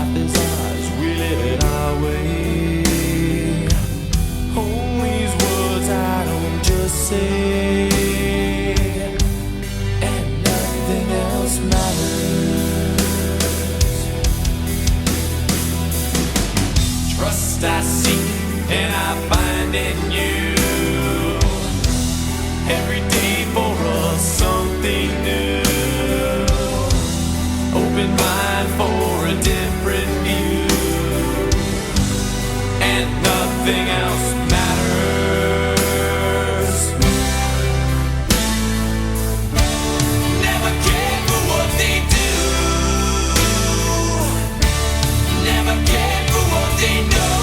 Life is ours, we live it our way. Hold these words I don't just say, and nothing else matters. Trust I seek and I find in you. Every day for us something new. Open mind for a different view, and nothing else matters. Never cared for what they do, never cared for what they know.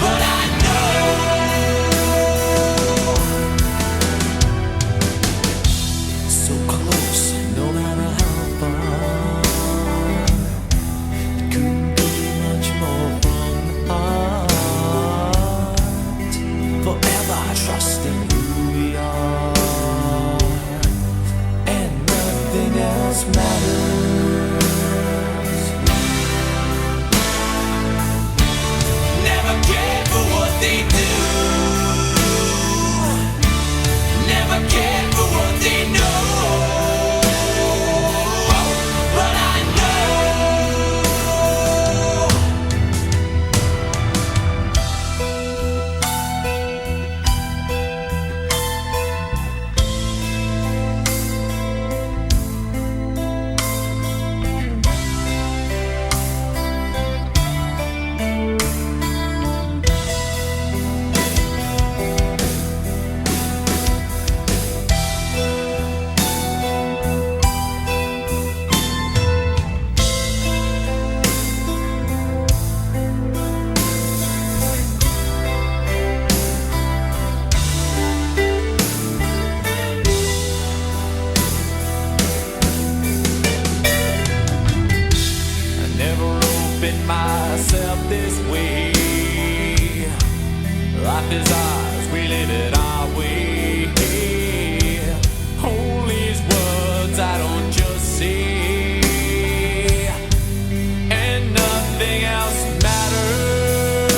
But I know so close, no matter how far. It couldn't be much more from the heart. Forever trusting who we are, and nothing else matters. Never cared for what they do, never cared for what they know. But I know myself this way. Life is ours, we live it our way. Hold these words I don't just say, and nothing else matters.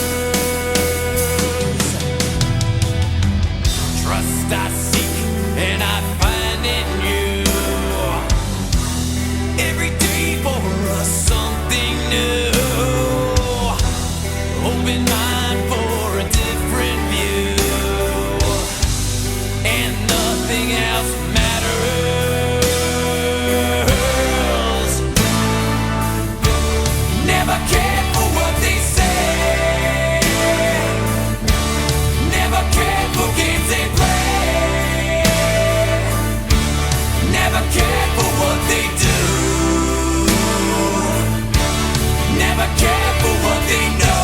Trust I seek and I find in you. Every day for us something new. Open mind for a different view, and nothing else matters. Never cared for what they say, never cared for games they play, never cared for what they do, never cared for what they know.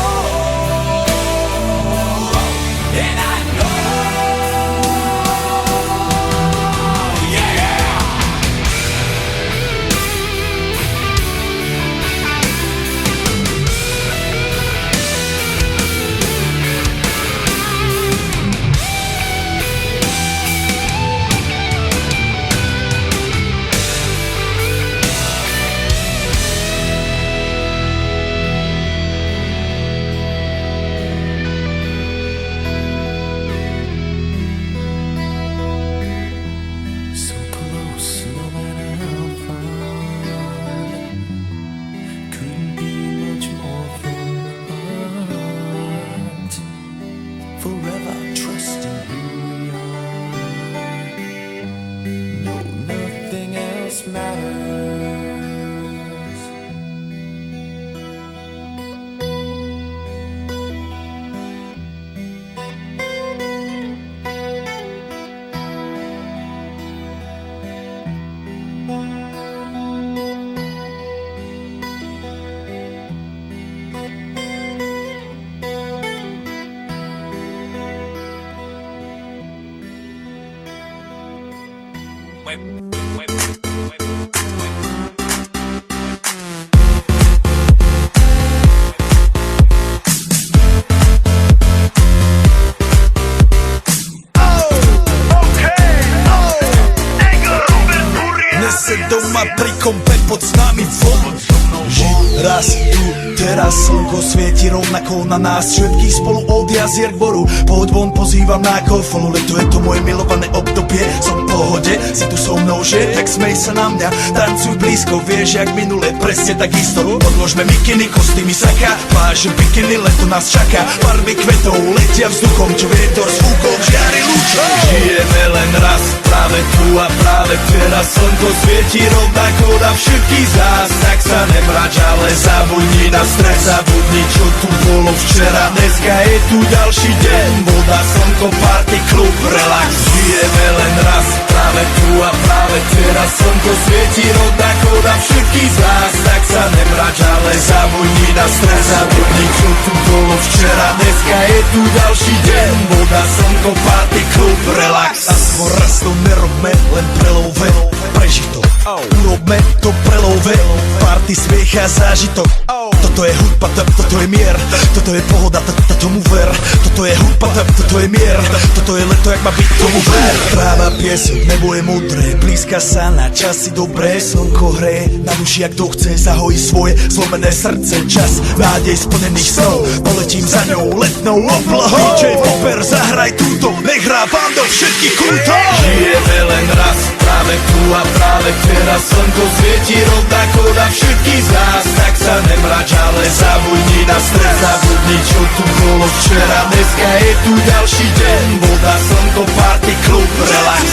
Forever trusting who we are. No, nothing else matters. Nesse dou uma pre-compete poď s nami von. Žiť raz tu, teraz slnko svieti rovnako na nás všetkých spolu od jazier k boru. Poď von, pozývam na kofolu, leto je to moje milované obdobie. Som v pohode, si tu so mnou, že? Tak smej sa na mňa, tancuj blízko, vieš jak minule, presne tak isto. Odložme mikiny, kostýmy saka, vážem bikiny, leto nás čaká. Farby kvetov letia vzduchom, čo vietor s fúkom žiari lúčom. Žijeme len raz, práve tu a práve teraz slnko svieti rovnako na všetkých z nás. Tak sa nemrač, ale zabudni na stres, zabudni čo tu bolo včera. Dneska je tu ďalší deň, voda, slnko, party, klub, relax. Žijeme len raz, práve tu a práve teraz slnko svieti rovnako na všetkých z nás. Tak sa nemrač, ale zabudni na stres, zabudni čo tu bolo včera. Dneska je tu ďalší deň, voda, slnko, party, klub, relax. Aspoň raz to nerobme, len prelove, preži to. Urobme to prelove, party, smiech a zážitok. Toto je hudba, toto je mier, toto je pohoda, tomu ver. Toto je hudba, toto je mier, toto je leto, jak má byť, tomu ver. Tráva, piesok, nebo je modré, blízka sa na časy dobré. Slnko hreje na duši, jak to chce, zahojí svoje zlomené srdce. Čas nádej splnených snov, poletím za ňou letnou oblohou. DJ Popper, zahraj túto, nech hrá vám do všetkých kútov. Žijeme len raz, práve tu a práve teraz slnko svieti rovnako na všetkých z nás. Tak sa nemrač, ale zabudni na stres, zabudni čo tu bolo včera. Dneska je tu ďalší deň, voda, slnko, party, klub, relax.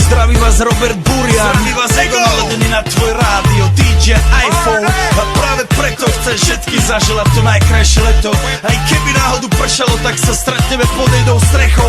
Zdraví vás Robert Burian, zdraví vás Ego, naladený na tvoj rádio, DJ iPhone. A práve preto chcem všetky zaželať to najkrajšie leto. Aj keby náhodu pršalo, tak sa stretneme pod jednou strechou.